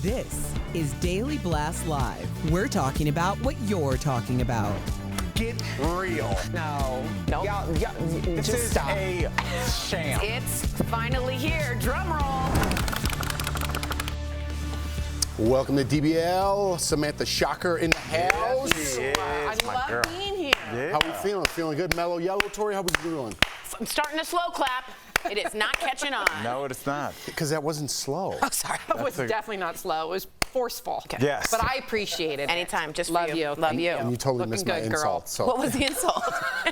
This is Daily Blast Live. We're talking about what you're talking about. Get real. No. This Just is stop. a sham. It's finally here. Drum roll. Welcome to DBL. Samantha Shocker in the house. I love being here. Yeah. How we feeling? Feeling good? Mellow yellow, Tori? How we doing? I'm starting a slow clap. It is not catching on. No, it's not. Because that wasn't slow. Oh, sorry. It was definitely not slow. It was forceful. Okay. Yes. But I appreciate it. Anytime. Just Love for you. Love Thank you. And you totally Looking missed my good, girl. insult. So What was the insult?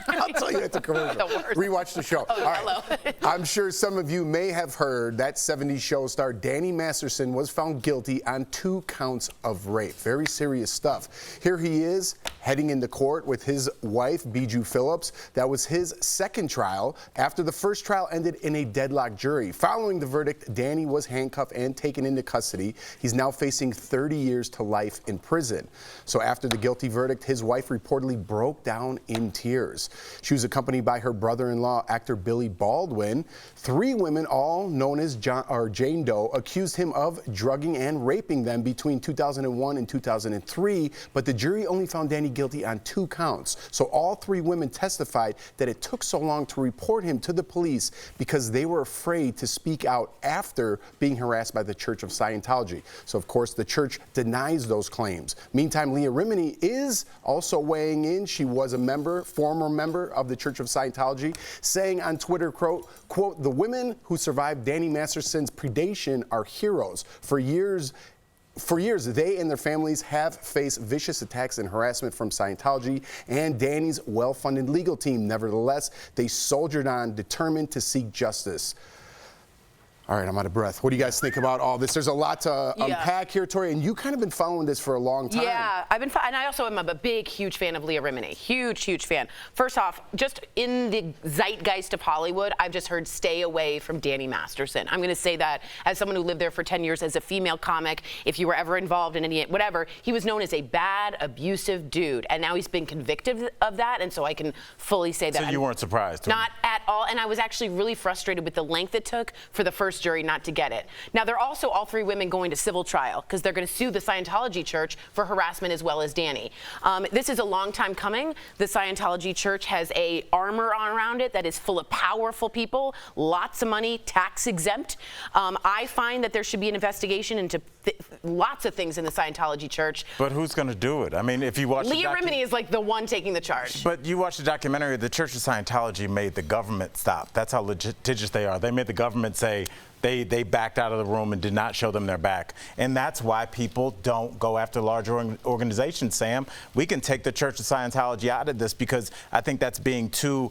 I'll tell you at the commercial. The worst. Rewatch the show. Oh, All right. hello. I'm sure some of you may have heard that 70s show star Danny Masterson was found guilty on 2 counts of rape. Very serious stuff. Here he is heading into court with his wife, Bijou Phillips. That was his second trial after the first trial ended in a deadlock jury. Following the verdict, Danny was handcuffed and taken into custody. He's now facing 30 years to life in prison. So after the guilty verdict, his wife reportedly broke down in tears. She was accompanied by her brother-in-law, actor Billy Baldwin. 3 women, all known as Jane Doe, accused him of drugging and raping them between 2001 and 2003, but the jury only found Danny guilty on 2 counts. So all 3 women testified that it took so long to report him to the police because they were afraid to speak out after being harassed by the Church of Scientology. So of course the church denies those claims. Meantime, Leah Remini is also weighing in. She was a former member of the Church of Scientology, saying on Twitter, quote, "The women who survived Danny Masterson's predation are heroes. For years, they and their families have faced vicious attacks and harassment from Scientology and Danny's well-funded legal team. Nevertheless, they soldiered on, determined to seek justice." All right, I'm out of breath. What do you guys think about all this? There's a lot to unpack here, Tori, and you kind of been following this for a long time. Yeah, and I also am a big, huge fan of Leah Remini. Huge fan. First off, just in the zeitgeist of Hollywood, I've just heard stay away from Danny Masterson. I'm going to say that as someone who lived there for 10 years as a female comic. If you were ever involved in any, whatever, he was known as a bad, abusive dude, and now he's been convicted of that, and so I can fully say that. So you weren't surprised? Not at all, and I was actually really frustrated with the length it took for the first jury not to get it. Now, they're also all 3 women going to civil trial because they're going to sue the Scientology Church for harassment as well as Danny. This is a long time coming. The Scientology Church has a armor around it that is full of powerful people, lots of money, tax exempt. I find that there should be an investigation into lots of things in the Scientology Church. But who's going to do it? I mean, if you watch Leah Remini is like the one taking the charge. But you watch the documentary, the Church of Scientology made the government stop. That's how litigious they are. They made the government say they backed out of the room and did not show them their back. And that's why people don't go after large organizations, Sam. We can take the Church of Scientology out of this because I think that's being too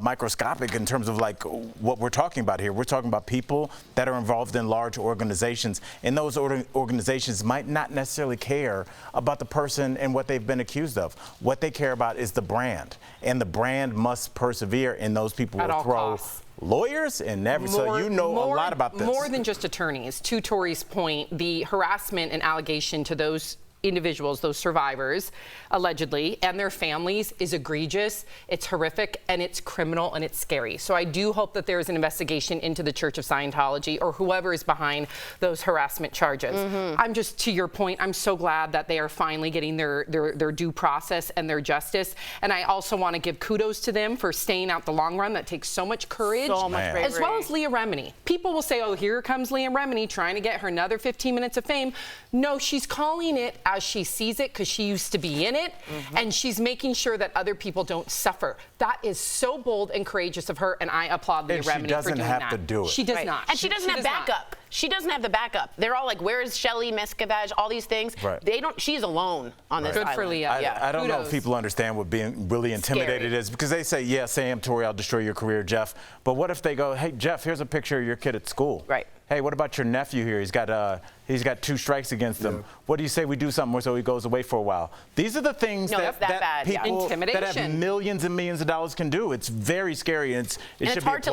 microscopic in terms of like what we're talking about here. We're talking about people that are involved in large organizations, and those organizations might not necessarily care about the person and what they've been accused of. What they care about is the brand, and the brand must persevere, and those people will throw lawyers and so you know a lot about this. More than just attorneys. To Tori's point, the harassment and allegation to those individuals, those survivors, allegedly, and their families is egregious, it's horrific, and it's criminal, and it's scary. So I do hope that there is an investigation into the Church of Scientology or whoever is behind those harassment charges. I'm just, to your point, I'm so glad that they are finally getting their due process and their justice. And I also want to give kudos to them for staying out the long run. That takes so much courage. So much bravery. As well as Leah Remini. People will say, oh, here comes Leah Remini trying to get her another 15 minutes of fame. No, she's calling it as she sees it because she used to be in it, and she's making sure that other people don't suffer. That is so bold and courageous of her, and I applaud Leah Remini for doing that. She doesn't have to do it. She does not. And she doesn't have backup. She doesn't have the backup. They're all like, where is Shelley Miscavige? All these things. Right. They don't. She's alone on this island. Good for Leah. I don't know if Kudos. people understand what being really intimidated is, because they say, yeah, Sam, Tori, I'll destroy your career, Jeff. But what if they go, hey, Jeff, here's a picture of your kid at school. Right. Hey, what about your nephew here? He's got 2 strikes against him. What do you say we do something so he goes away for a while? These are the things that people that have millions and millions of dollars can do. It's very scary, and it's hard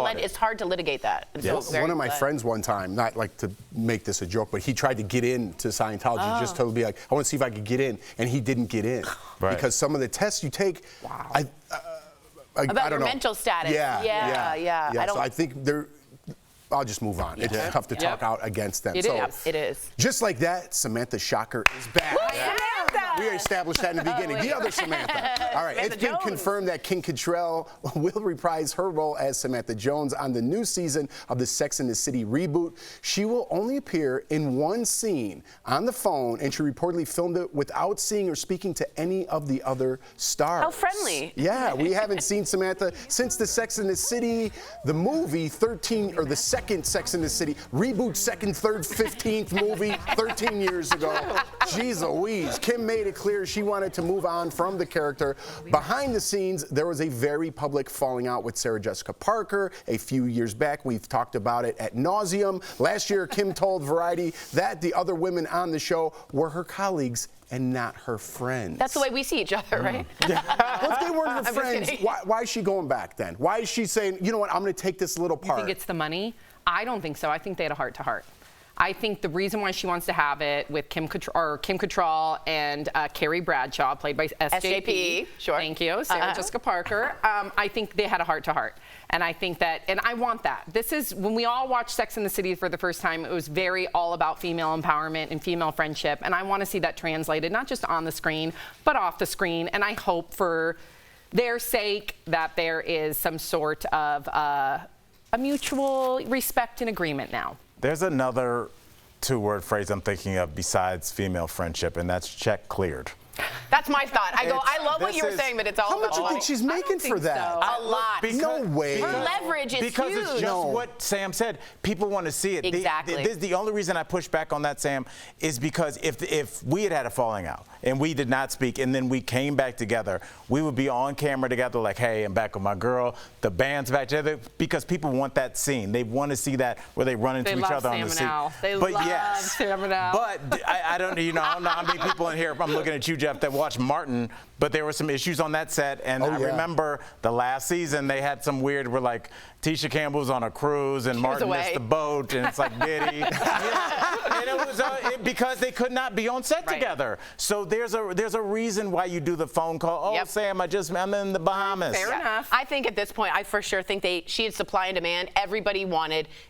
to litigate that. Yes. One of my friends one time, not like to make this a joke, but he tried to get into Scientology just to be like, I want to see if I could get in, and he didn't get in because some of the tests you take, about your mental status. Yeah. I don't. So I think I'll just move on. It's tough to talk out against them. It is. It is. Just like that, Samantha Shocker is back. We established that in the beginning. The other Samantha. All right, Samantha it's been Jones. confirmed that Kim Cattrall will reprise her role as Samantha Jones on the new season of the Sex and the City reboot. She will only appear in one scene on the phone, and she reportedly filmed it without seeing or speaking to any of the other stars. How friendly. Yeah, we haven't seen Samantha since the Sex and the City, the movie 13, or the second Sex and the City, reboot second, third, 15th movie 13 years ago. Jeez Louise. Kim made it clear she wanted to move on from the character. Behind the scenes, there was a very public falling out with Sarah Jessica Parker a few years back. We've talked about it at nauseum. Last year, Kim told Variety that the other women on the show were her colleagues and not her friends. That's the way we see each other, right? Well, if they weren't her I'm just friends, kidding. why is she going back then? Why is she saying, you know what, I'm going to take this little You part? think it's the money? I don't think so. I think they had a heart-to-heart. I think the reason why she wants to have it with Kim Cattrall and Carrie Bradshaw, played by SJP. Sure. Thank you, Sarah Jessica Parker. I think they had a heart-to-heart. And I think that, and I want that. This is, when we all watched Sex and the City for the first time, it was very all about female empowerment and female friendship. And I want to see that translated, not just on the screen, but off the screen. And I hope for their sake that there is some sort of a mutual respect and agreement now. There's another two-word phrase I'm thinking of besides female friendship, and that's check cleared. That's my thought. I love what this you were is- saying, but it's all How about much you money. think she's making for that? A lot. No way. Her leverage is because huge. it's just No. what Sam said. People want to see it. Exactly. The only reason I push back on that, Sam, is because if we had a falling out and we did not speak and then we came back together, we would be on camera together like, hey, I'm back with my girl. The band's back together, because people want that scene. They want to see that where they run into They each love other on Sam the and scene. Al. They But love yes, Sam and Al. But I don't know how many people in here, I'm looking at you, Jeff, that watched Martin, but there were some issues on that set, and I remember the last season they had some weird, where like Tisha Campbell's on a cruise and Martin away. missed the boat, and it's like Diddy. And it was because they could not be on set Right. together. So there's a reason why you do the phone call. Oh, Yep. Sam, I'm in the Bahamas. Fair enough. I think at this point, I for sure think she had supply and demand. Everybody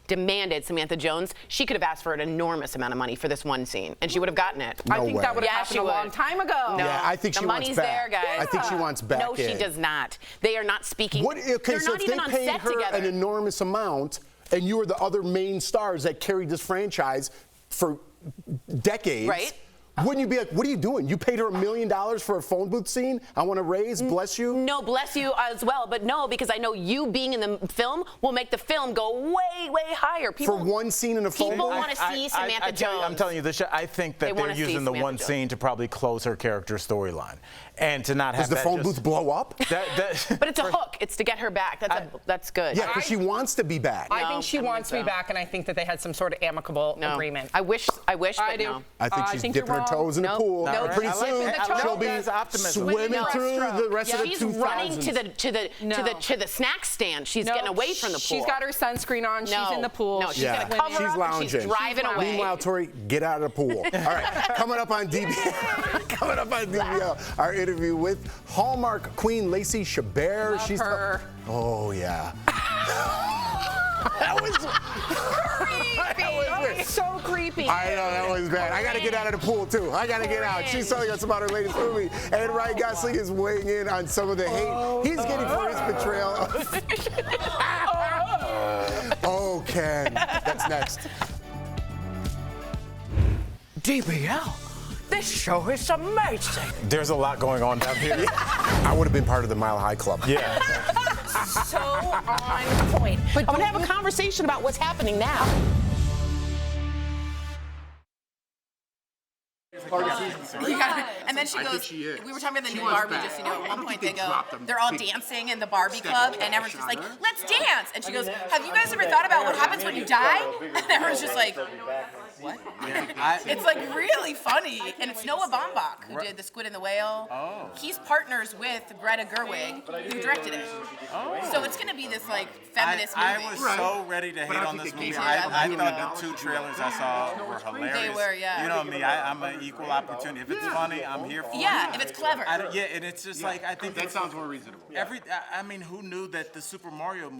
demanded Samantha Jones. She could have asked for an enormous amount of money for this one scene, and she would have gotten it. I think way. that would have Yeah, happened she a long would. time ago. No. Yeah, I think The she wants money's back. there, guys. I think she wants back No, she in. does not. They are not speaking. Okay, They're so not if even they on paid set her together. an enormous amount, and you were the other main stars that carried this franchise for decades, Right. wouldn't you be like, what are you doing? You paid her $1 million for a phone booth scene? I want to raise, bless you? No, bless you as well, but no, because I know you being in the film will make the film go way, way higher. For one scene in a phone People booth? want to see Samantha Jones. I'm telling you, I think They that wanna they're see using the Samantha one Jones. scene to probably close her character storyline, and to not have Does the that phone just- booth blow up? But it's a hook. It's to get her back. That's good. Yeah, because she wants to be back. I think she I don't wants think to be so. back, and I think that they had some sort of amicable No. agreement. I wish, I but do. no. I think I she's think dipping you're her wrong. toes in the Nope. pool. No, Pretty I like soon, that. I like she'll be that optimism. swimming No. through the rest of the She's 2000s. running to the snack stand. She's getting away from the pool. She's got her sunscreen on. No. She's in the pool. No, she's Yeah. gonna cover She's up. lounging. She's driving away. Meanwhile, Tori, get out of the pool. All right, coming up on DBL, our interview with Hallmark Queen Lacey Chabert. Love her. Oh yeah. That was weird. So creepy. I know, that was bad. I gotta get out of the pool too. I gotta get out. She's telling us about her latest movie. And Ryan Gosling is weighing in on some of the hate he's getting for his portrayal of Oh, Ken. That's next. DBL, this show is amazing. There's a lot going on down here. I would have been part of the Mile High Club. Yeah. So on point. But I want to have a conversation about what's happening now. And then she goes, we were talking about the new Barbie, just, at one point they go, they're all dancing in the Barbie club, and everyone's just like, let's dance. And she goes, have you guys ever thought about what happens when you die? And everyone's just like, what? Yeah, It's like really funny, and it's Noah Baumbach who did The Squid and the Whale. Oh. He's partners with Greta Gerwig, who directed it. Oh. So it's gonna be this like feminist movie. I was so ready to hate on this movie. I thought the 2 trailers I saw were hilarious. They were, yeah. You know me, I'm an equal opportunity. If it's funny, I'm here for it. Yeah, if it's clever. And it's just like, I think that sounds more reasonable. I mean, who knew that the Super Mario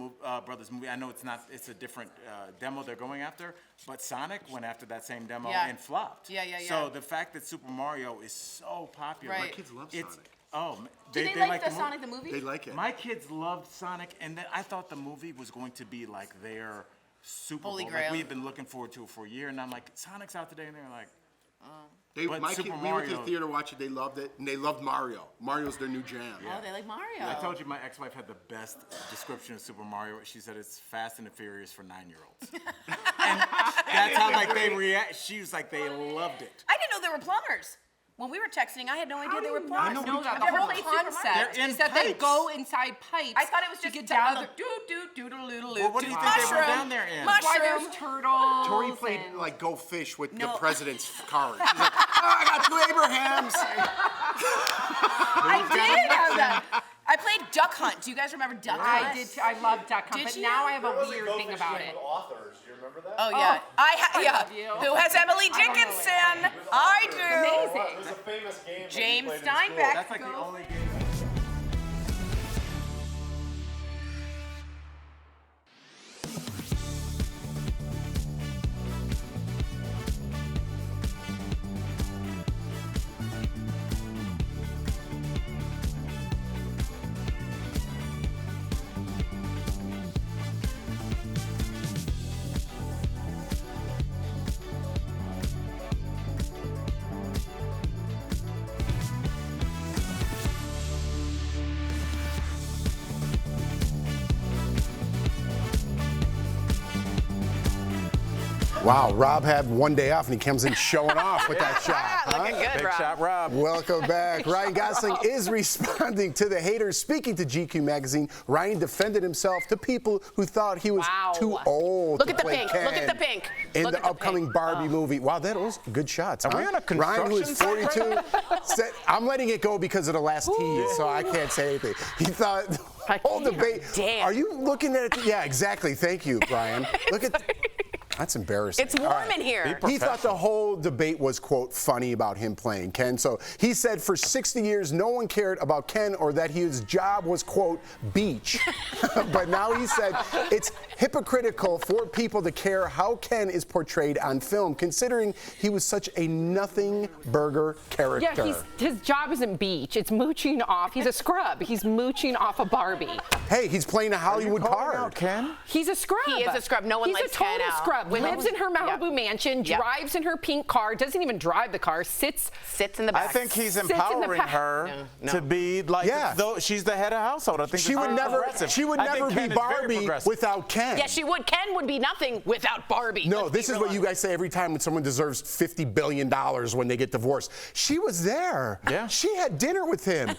Brothers movie, I know it's a different demo they're going after, but Sonic went after that same demo and flopped. Yeah. So the fact that Super Mario is so popular. Right. My kids love Sonic. Oh, Did they like the Sonic the movie? They like it. My kids loved Sonic, and then I thought the movie was going to be like their Super Bowl. Holy Like, Grail. we've been looking forward to it for a year, and I'm like, Sonic's out today, and they're like, but My Super kid, we went to the Mario- theater, watched it, they loved it, and they loved Mario. Mario's their new jam. Oh, they like Mario. I told you my ex-wife had the best description of Super Mario. She said it's Fast and the Furious for 9-year-olds. And that's how like they react. She was like, they loved it. I didn't know there were plumbers. When we were texting, I had no idea they were plumbers. know that. I've The never whole played Super Mario. concept They're in is that they pipes. go inside pipes. I thought it was to just get down down the doodle Well, what do you think they were down there in? Why Mushroom. there's turtles. Tori played and- like Go Fish with the No. president's card. She's like, I got 2 Abrahams. I did have that. I played Duck Hunt. Do you guys remember Duck Hunt? I did. Too. I love Duck Hunt, Did but you? now I have a weird thing about it. Authors, do you remember that? Oh yeah, I love you. Who has Emily Dickinson? I do. Amazing. It's a famous game. that we James played in school. Steinbeck. That's like the only game. Wow, Rob had one day off and he comes in showing off with that shot. huh? Looking good, Big Rob. shot, Rob. Welcome back. Ryan Gosling is responding to the haters. Speaking to GQ magazine, Ryan defended himself to people who thought he was Wow. too old Look to at the play pink. Ken Look at the pink. in Look the at the upcoming pink. Barbie movie. Wow, those good shots. Are huh? we on a Ryan, who is construction 42, said, I'm letting it go because of the last tease, so I can't say anything. He thought the whole debate. Damn. Are you looking at it? Yeah, exactly. Thank you, Brian. Look at. That's embarrassing. It's warm in here. He thought the whole debate was, quote, funny about him playing Ken. So he said for 60 years, no one cared about Ken or that his job was, quote, beach. But now he said it's hypocritical for people to care how Ken is portrayed on film, considering he was such a nothing burger character. Yeah, his job isn't beach. It's mooching off. He's a scrub. He's mooching off a Barbie. Hey, he's playing a Hollywood card. Ken? He's a scrub. He is a scrub. No one He's likes a total Ken out. scrub. Lives in her Yeah. Malibu mansion, Yep. drives in her pink car, doesn't even drive the car, sits Sits in the I back. think he's Sits in the empowering back. her No. to be like, Yeah. though she's the head of household. I think She it's would very never. progressive. She would I think never Ken be is very Barbie progressive. without Ken. Yes, she would. Ken would be nothing without Barbie. No, Let's this be is real what you guys say every time when someone deserves $50 billion when they get divorced. She was there. Yeah. She had dinner with him.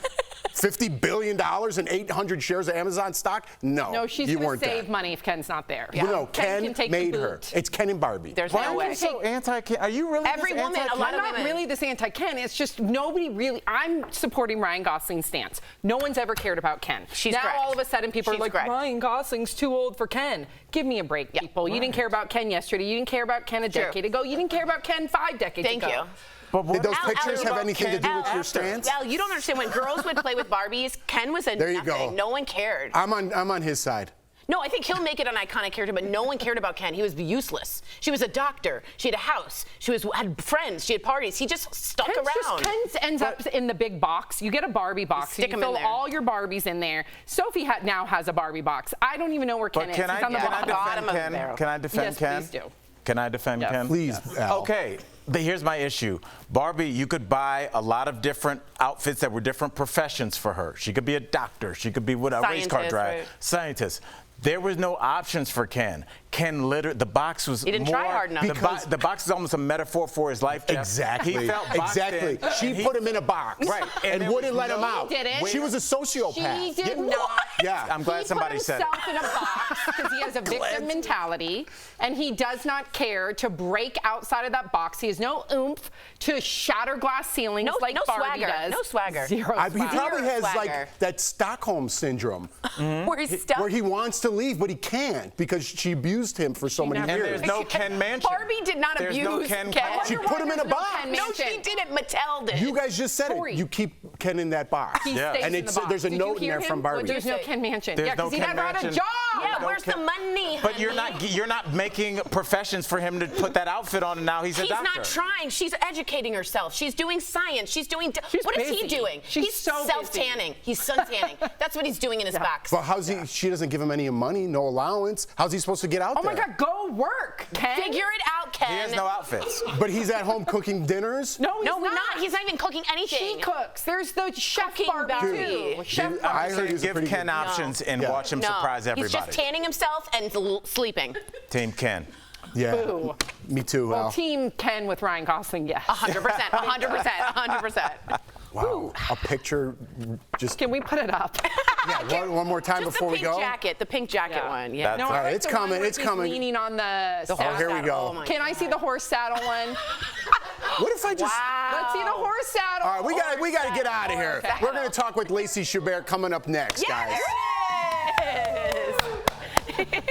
$50 billion and 800 shares of Amazon stock? No, she's you going weren't to save there. money if Ken's not there. Well, no, Ken can take made the her. boot. It's Ken and Barbie. There's Why no are way. you so anti-Ken? Are you really Every this woman, a anti-Ken? lot of I'm not women. really this anti-Ken. It's just nobody really. I'm supporting Ryan Gosling's stance. No one's ever cared about Ken. She's now correct. all of a sudden people She's are like, correct. Ryan Gosling's too old for Ken. Give me a break, people. You didn't care about Ken yesterday. You didn't care about Ken a decade ago. You didn't care about Ken 5 decades Thank ago. you. But what Did those Al, pictures have about anything to Ken do with your after? stance? Well, you don't understand. When girls would play with Barbies, Ken was a There you nothing. go. No one cared. I'm on his side. No, I think he'll make it an iconic character, but no one cared about Ken. He was useless. She was a doctor. She had a house. She had friends. She had parties. He just stuck around. Ken ends up in the big box. You get a Barbie box. Stick you him in fill there. all your Barbies in there. Sophie now has a Barbie box. I don't even know where Ken But is. can He's I, on the can I bottom. bottom defend of the Ken? barrel. Can I defend Yes, Ken? please do. Can I defend Yes. Ken? Please, Al. Okay, here's my issue. Barbie, you could buy a lot of different outfits that were different professions for her. She could be a doctor. She could be a race car Scientist, driver. right. Scientist. There was no options for Ken. Ken literally, the box was He didn't try hard enough. The box is almost a metaphor for his life, Jeff. Exactly. He felt boxed exactly. in, She put him in a box. Right. And wouldn't let him out. He didn't. She was a sociopath. She did not. Yeah. I'm glad somebody said it. He put himself in a box because he has a victim mentality, and he does not care to break outside of that box. He has no oomph to shatter glass ceilings like no Barbie swagger. does. No swagger. Zero He swagger. probably has Swagger. like that Stockholm syndrome Where he's stuck. where he wants to leave, but he can't because she abused him for so many And years. there's no Ken Mansion. Barbie did not There's abuse no Ken. Ken. She put him in a box. No, she didn't. Mattel did. You guys just said Tori. it. You keep Ken in that box. He Yeah. stays And in the it's box. there's a Did you note in hear there him? from Barbie. There's no Ken Mansion. There's Yeah, no because he Ken never had a Mansion. job. Yeah, No where's Ken- the money, But honey? you're not making professions for him to put that outfit on, and now he's a He's doctor. not trying. She's educating herself. She's doing science. She's doing. What is he busy. doing? She's he's so busy. self-tanning. He's sun-tanning. That's what he's doing in his box. But how's he? She doesn't give him any money, no allowance. How's he supposed to get out Oh there? my God, go work, Ken. Figure it out, Ken. He has no outfits. But he's at home cooking dinners. No, he's No, we're not. not. He's not even cooking anything. She cooks. There's the chef Cooking Barbie Barbie. too. Chef Dude, Barbie. I heard he was a Give pretty Ken good. options and Yeah. watch him surprise everybody. He's just tanning himself and sleeping. Team Ken. Yeah. Boo. Me too, Well, Al. Team Ken with Ryan Gosling, yes. 100%. 100%. Wow. A picture just. Can we put it up? Yeah, one more time Just before the we pink go. jacket. The pink jacket Yeah. one. Yeah. That's- No, All I right, like it's the one coming, where it's he's coming. leaning on the The saddle. horse here we saddle. go. Oh my Can I see the horse saddle one? What if I just? Wow. Let's see the horse saddle. All right, we got to get out of here. We're going to talk with Lacey Chabert coming up next, Yeah, guys. there it is.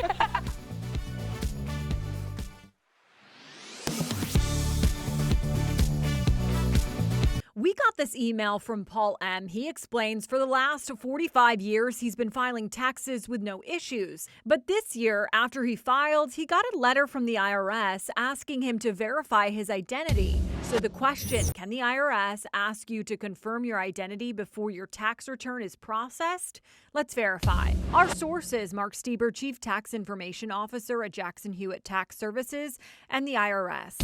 We got this email from Paul M. He explains for the last 45 years he's been filing taxes with no issues. But this year, after he filed, he got a letter from the IRS asking him to verify his identity. So the question, can the IRS ask you to confirm your identity before your tax return is processed? Let's verify. Our sources, Mark Stieber, Chief Tax Information Officer at Jackson Hewitt Tax Services, and the IRS.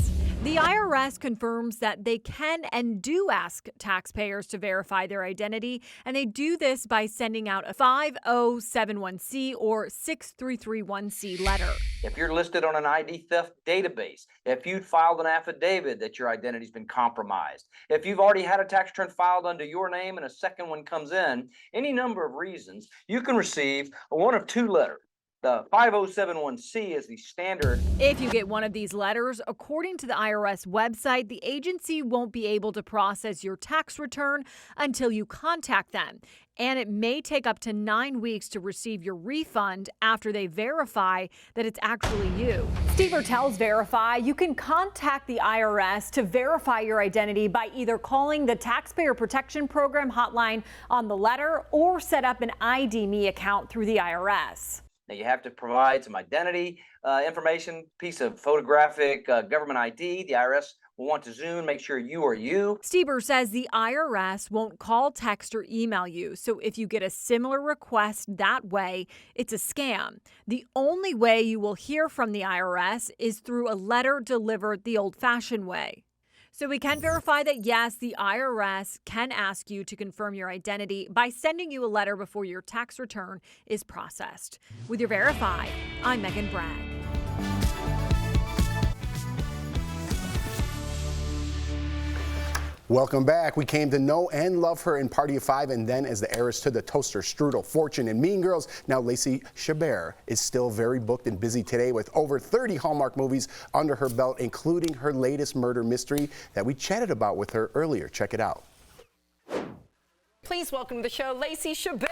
The IRS confirms that they can and do ask taxpayers to verify their identity, and they do this by sending out a 5071C or 6331C letter. If you're listed on an ID theft database, if you filed an affidavit that your identity's been compromised, if you've already had a tax return filed under your name and a second one comes in, any number of reasons, you can receive one of two letters. The 5071C is the standard. If you get one of these letters, according to the IRS website, the agency won't be able to process your tax return until you contact them. And it may take up to 9 weeks to receive your refund after they verify that it's actually you. Stieber tells Verify you can contact the IRS to verify your identity by either calling the Taxpayer Protection Program hotline on the letter or set up an ID.me account through the IRS. Now you have to provide some identity information, piece of photographic government ID. The IRS will want to zoom, make sure you are you. Stieber says the IRS won't call, text, or email you. So if you get a similar request that way, it's a scam. The only way you will hear from the IRS is through a letter delivered the old-fashioned way. So we can verify that, yes, the IRS can ask you to confirm your identity by sending you a letter before your tax return is processed. With your Verify, I'm Megan Bragg. Welcome back. We came to know and love her in Party of Five and then as the heiress to the toaster, strudel, Fortune, and Mean Girls. Now Lacey Chabert is still very booked and busy today with over 30 Hallmark movies under her belt, including her latest murder mystery that we chatted about with her earlier. Check it out. Please welcome to the show, Lacey Chabert.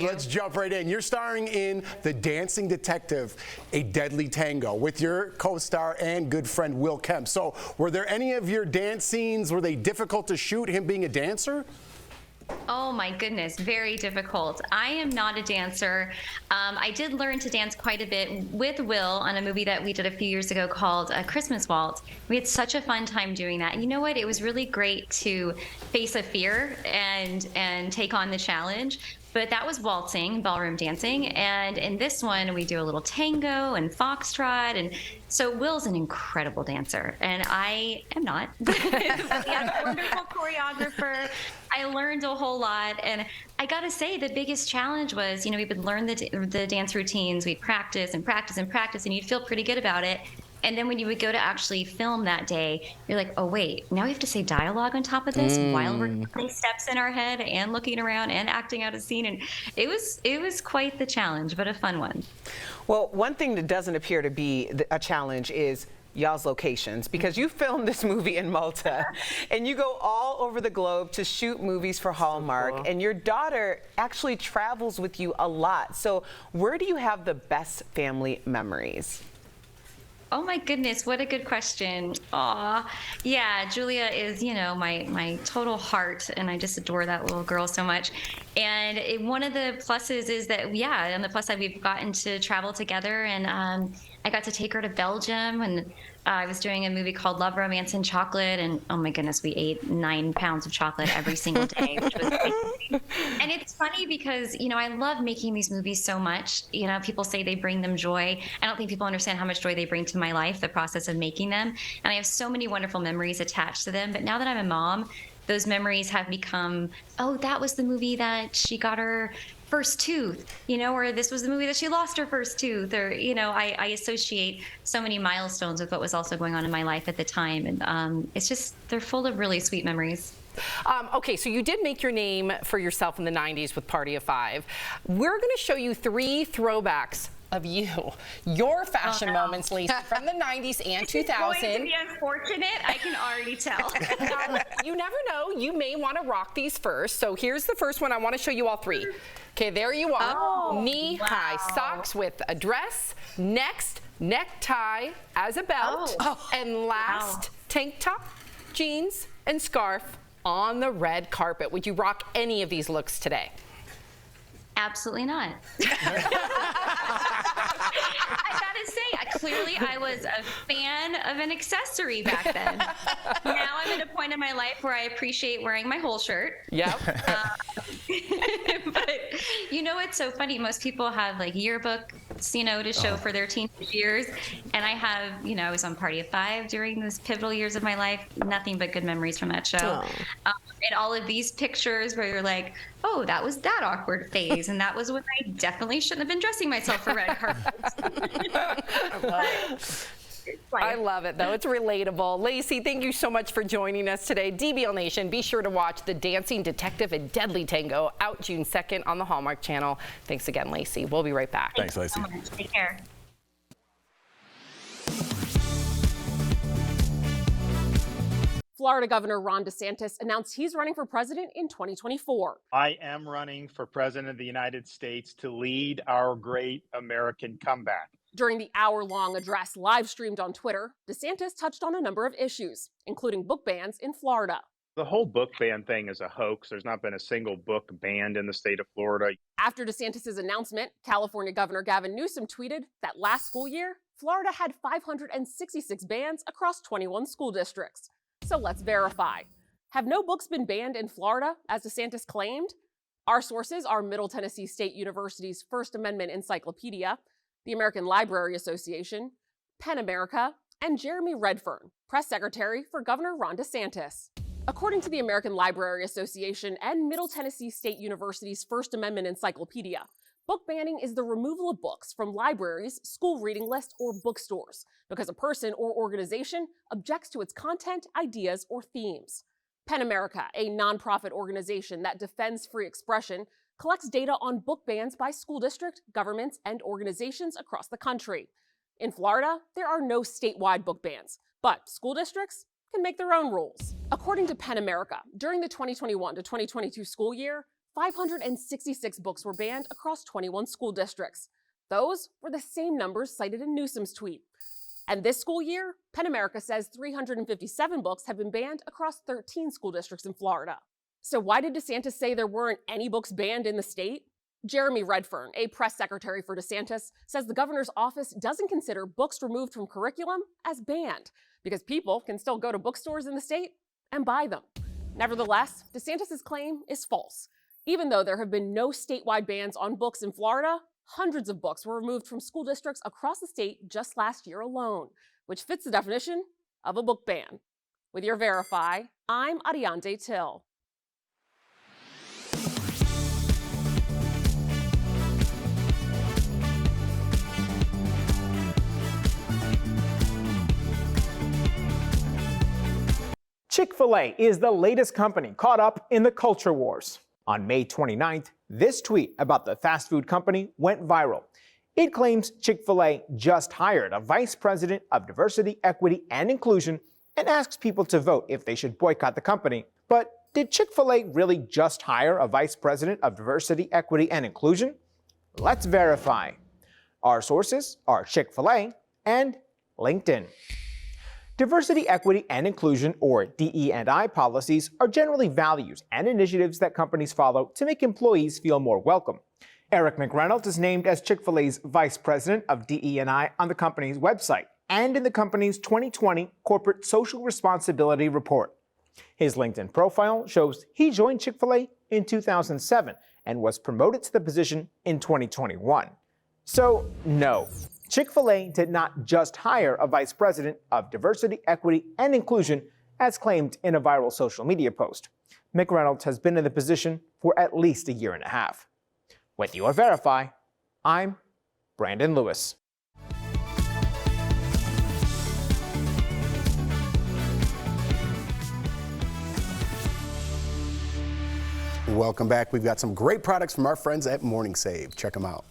Let's jump right in. You're starring in The Dancing Detective, A Deadly Tango with your co-star and good friend Will Kemp. So were there any of your dance scenes, were they difficult to shoot, him being a dancer? Oh my goodness, very difficult. I am not a dancer. I did learn to dance quite a bit with Will on a movie that we did a few years ago called Christmas Waltz. We had such a fun time doing that. And you know what? It was really great to face a fear and take on the challenge. But that was waltzing, ballroom dancing. And in this one, we do a little tango and foxtrot. And so Will's an incredible dancer, and I am not. But he has a wonderful choreographer. I learned a whole lot. And I got to say, the biggest challenge was, we would learn the dance routines. We'd practice and practice and practice, and you'd feel pretty good about it. And then when you would go to actually film that day, you're like, oh, wait, now we have to say dialogue on top of this while we're putting steps in our head and looking around and acting out a scene. And it was quite the challenge, but a fun one. Well, one thing that doesn't appear to be a challenge is y'all's locations, because you filmed this movie in Malta and you go all over the globe to shoot movies for Hallmark, so cool. And your daughter actually travels with you a lot. So where do you have the best family memories? Oh my goodness, what a good question. Aw, yeah, Julia is, my total heart, and I just adore that little girl so much. And one of the pluses is that, on the plus side, we've gotten to travel together, and I got to take her to Belgium, and I was doing a movie called Love, Romance, and Chocolate, and oh my goodness, we ate 9 pounds of chocolate every single day, which was amazing. And it's funny because, I love making these movies so much. People say they bring them joy. I don't think people understand how much joy they bring to my life, the process of making them. And I have so many wonderful memories attached to them. But now that I'm a mom, those memories have become, oh, that was the movie that she got her first tooth, or this was the movie that she lost her first tooth, or, I associate so many milestones with what was also going on in my life at the time. And it's just, they're full of really sweet memories. Okay, so you did make your name for yourself in the 90s with Party of Five. We're going to show you 3 throwbacks of your fashion moments, Lacey, from the 90s and 2000. It's going to be unfortunate, I can already tell. You never know, you may want to rock these first. So here's the first one. I want to show you all 3. Okay, there you are. Oh, knee-high socks with a dress. Next, necktie as a belt. And last, tank top, jeans, and scarf on the red carpet. Would you rock any of these looks today? Absolutely not. I gotta say, clearly I was a fan of an accessory back then. Now I'm at a point in my life where I appreciate wearing my whole shirt. Yep. But it's so funny. Most people have like yearbooks, to show for their teenage years. And I have, I was on Party of Five during those pivotal years of my life. Nothing but good memories from that show. And all of these pictures where you're like, oh, that was that awkward phase. And that was when I definitely shouldn't have been dressing myself for red carpets. I love it, though. It's relatable. Lacey, thank you so much for joining us today. DBL Nation, be sure to watch The Dancing Detective and Deadly Tango, out June 2nd on the Hallmark Channel. Thanks again, Lacey. We'll be right back. Thanks, Lacey. So much. Take care. Florida Governor Ron DeSantis announced he's running for president in 2024. I am running for president of the United States to lead our great American comeback. During the hour-long address live-streamed on Twitter, DeSantis touched on a number of issues, including book bans in Florida. The whole book ban thing is a hoax. There's not been a single book banned in the state of Florida. After DeSantis' announcement, California Governor Gavin Newsom tweeted that last school year, Florida had 566 bans across 21 school districts. So let's verify. Have no books been banned in Florida, as DeSantis claimed? Our sources are Middle Tennessee State University's First Amendment Encyclopedia, the American Library Association, PEN America, and Jeremy Redfern, press secretary for Governor Ron DeSantis. According to the American Library Association and Middle Tennessee State University's First Amendment Encyclopedia, book banning is the removal of books from libraries, school reading lists, or bookstores because a person or organization objects to its content, ideas, or themes. PEN America, a nonprofit organization that defends free expression, collects data on book bans by school district, governments, and organizations across the country. In Florida, there are no statewide book bans, but school districts can make their own rules. According to PEN America, during the 2021 to 2022 school year, 566 books were banned across 21 school districts. Those were the same numbers cited in Newsom's tweet. And this school year, PEN America says 357 books have been banned across 13 school districts in Florida. So why did DeSantis say there weren't any books banned in the state? Jeremy Redfern, a press secretary for DeSantis, says the governor's office doesn't consider books removed from curriculum as banned because people can still go to bookstores in the state and buy them. Nevertheless, DeSantis' claim is false. Even though there have been no statewide bans on books in Florida, hundreds of books were removed from school districts across the state just last year alone, which fits the definition of a book ban. With your Verify, I'm Ariande Till. Chick-fil-A is the latest company caught up in the culture wars. On May 29th, this tweet about the fast food company went viral. It claims Chick-fil-A just hired a vice president of diversity, equity, and inclusion and asks people to vote if they should boycott the company. But did Chick-fil-A really just hire a vice president of diversity, equity, and inclusion? Let's verify. Our sources are Chick-fil-A and LinkedIn. Diversity, equity, and inclusion, or DE&I policies, are generally values and initiatives that companies follow to make employees feel more welcome. Eric McReynolds is named as Chick-fil-A's Vice President of DE&I on the company's website and in the company's 2020 Corporate Social Responsibility Report. His LinkedIn profile shows he joined Chick-fil-A in 2007 and was promoted to the position in 2021. So, no. Chick-fil-A did not just hire a vice president of diversity, equity, and inclusion, as claimed in a viral social media post. McReynolds has been in the position for at least a year and a half. With your Verify, I'm Brandon Lewis. Welcome back. We've got some great products from our friends at Morning Save. Check them out.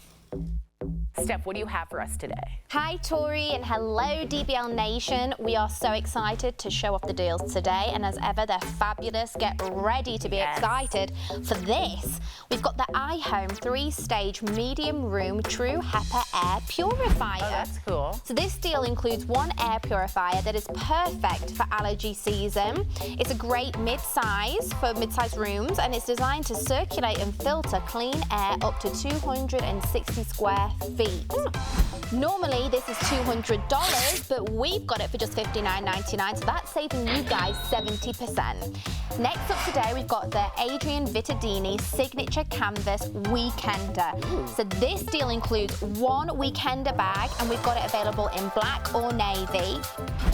Steph, what do you have for us today? Hi, Tori, and hello, DBL Nation. We are so excited to show off the deals today, and as ever, they're fabulous. Get ready to be excited for this. We've got the iHome 3-stage medium room True HEPA air purifier. Oh, that's cool. So this deal includes one air purifier that is perfect for allergy season. It's a great mid-size for mid-size rooms, and it's designed to circulate and filter clean air up to 260 square feet. Normally this is $200, but we've got it for just $59.99, so that's saving you guys 70%. Next up today, we've got the Adrian Vittadini Signature Canvas Weekender. So this deal includes one Weekender bag, and we've got it available in black or navy.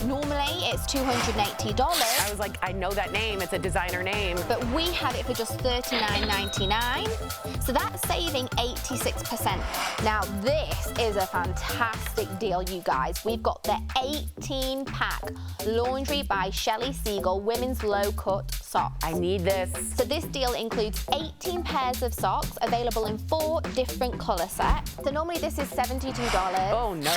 Normally it's $280. I was like, I know that name, it's a designer name. But we have it for just $39.99, so that's saving 86%. Now this is a fantastic deal, you guys. We've got the 18-pack Laundry by Shelly Siegel Women's Low Cut Socks. I need this. So this deal includes 18 pairs of socks available in 4 different color sets. So normally this is $72. Oh no.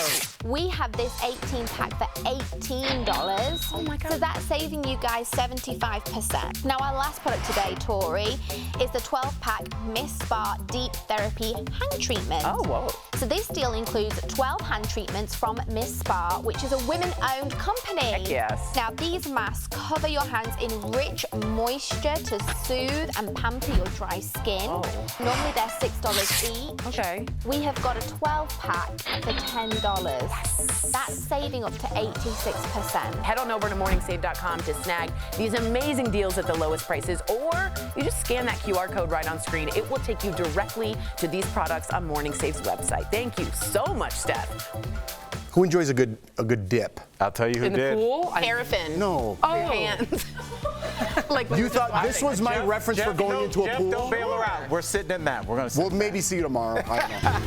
We have this 18-pack for $18. Oh my God. So that's saving you guys 75%. Now our last product today, Tori, is the 12-pack Miss Spa Deep Therapy Hand Treatment. Oh, whoa. So this deal includes 12 hand treatments from Miss Spa, which is a women-owned company. Heck yes. Now these masks cover your hands in rich moisture to soothe and pamper your dry skin. Oh. Normally they're $6 each. Okay. We have got a 12-pack for $10. Yes. That's saving up to 86%. Head on over to morningsave.com to snag these amazing deals at the lowest prices, or you just scan that QR code right on screen. It will take you directly to these products on Morning Save's website. Thank you so much, Steph. Who enjoys a good dip? I'll tell you who In the did. pool? Paraffin. No. Oh. Your hands. Like You thought this was my reference for going into a Jeff, pool? don't bail her out. We're sitting in that. We're going to sit We'll maybe see you tomorrow. I don't know.